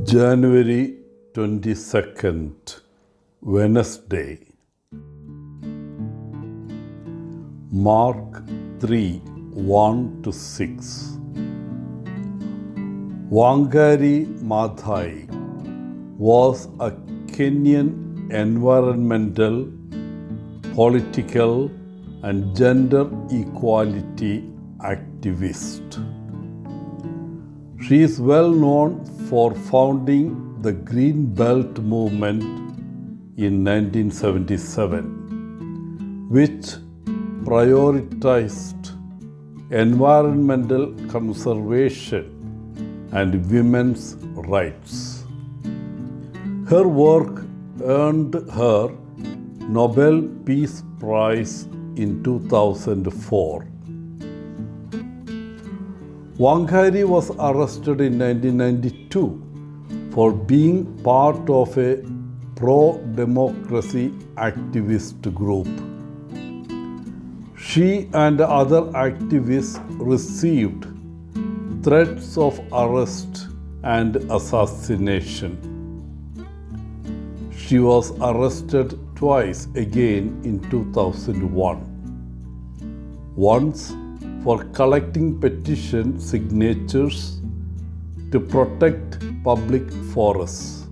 January 22nd, Wednesday. Mark 3 1-6. Wangari Maathai was a Kenyan environmental, political, and gender equality activist. She is well known for founding the Green Belt movement in 1977, which prioritized environmental conservation and women's rights. Her work earned her Nobel Peace Prize in 2004. Wangari was arrested in 1992 for being part of a pro-democracy activist group. She and other activists received threats of arrest and assassination. She was arrested twice again in 2001. Once for collecting petition signatures to protect public forests,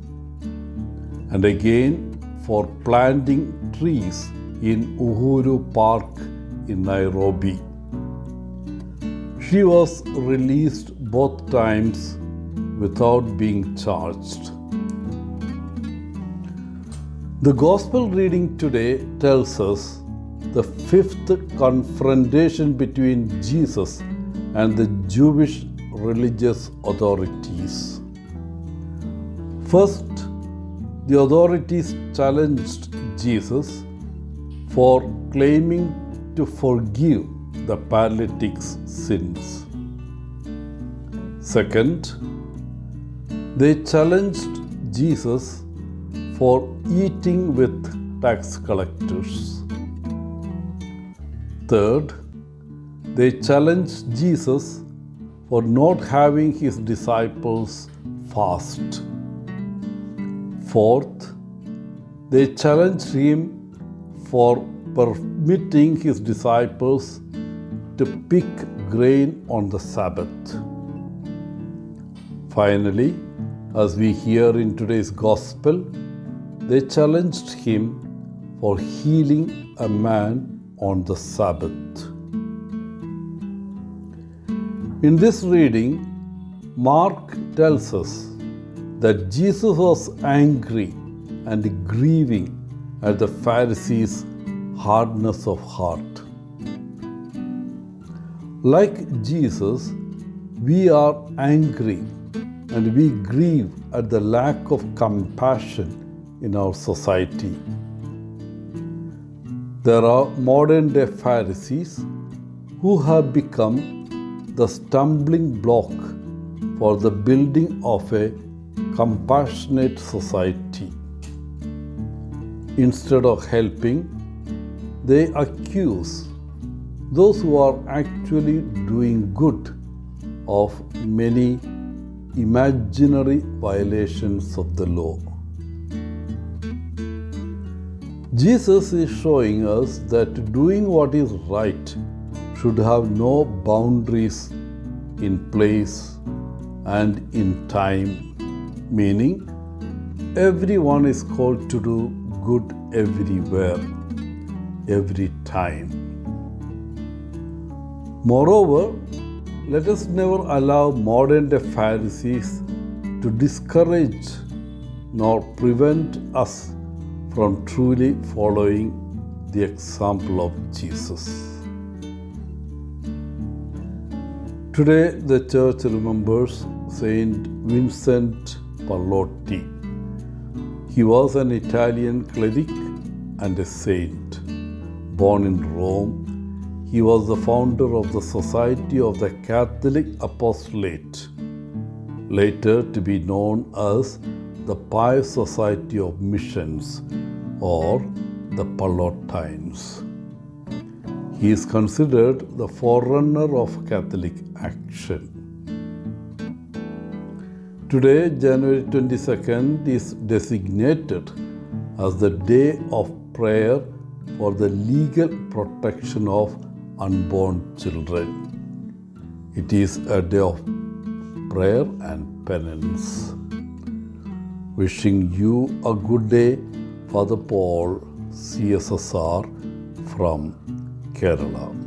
and again for planting trees in Uhuru Park in Nairobi. She was released both times without being charged. The Gospel reading today tells us the fifth confrontation between Jesus and the Jewish religious authorities. First, the authorities challenged Jesus for claiming to forgive the paralytic's sins. Second, they challenged Jesus for eating with tax collectors. Third, they challenged Jesus for not having his disciples fast. Fourth, they challenged him for permitting his disciples to pick grain on the Sabbath. Finally, as we hear in today's Gospel, they challenged him for healing a man on the Sabbath. In this reading, Mark tells us that Jesus was angry and grieving at the Pharisees' hardness of heart. Like Jesus, we are angry and we grieve at the lack of compassion in our society. There are modern-day Pharisees who have become the stumbling block for the building of a compassionate society. Instead of helping, they accuse those who are actually doing good of many imaginary violations of the law. Jesus is showing us that doing what is right should have no boundaries in place and in time, meaning everyone is called to do good everywhere, every time. Moreover, let us never allow modern-day Pharisees to discourage nor prevent us from truly following the example of Jesus. Today, the Church remembers Saint Vincent Pallotti. He was an Italian cleric and a saint. Born in Rome, he was the founder of the Society of the Catholic Apostolate, later to be known as the Pious Society of Missions, or the Pallottines. He is considered the forerunner of Catholic action. Today, January 22nd, is designated as the day of prayer for the legal protection of unborn children. It is a day of prayer and penance. Wishing you a good day, Father Paul, CSSR from Kerala.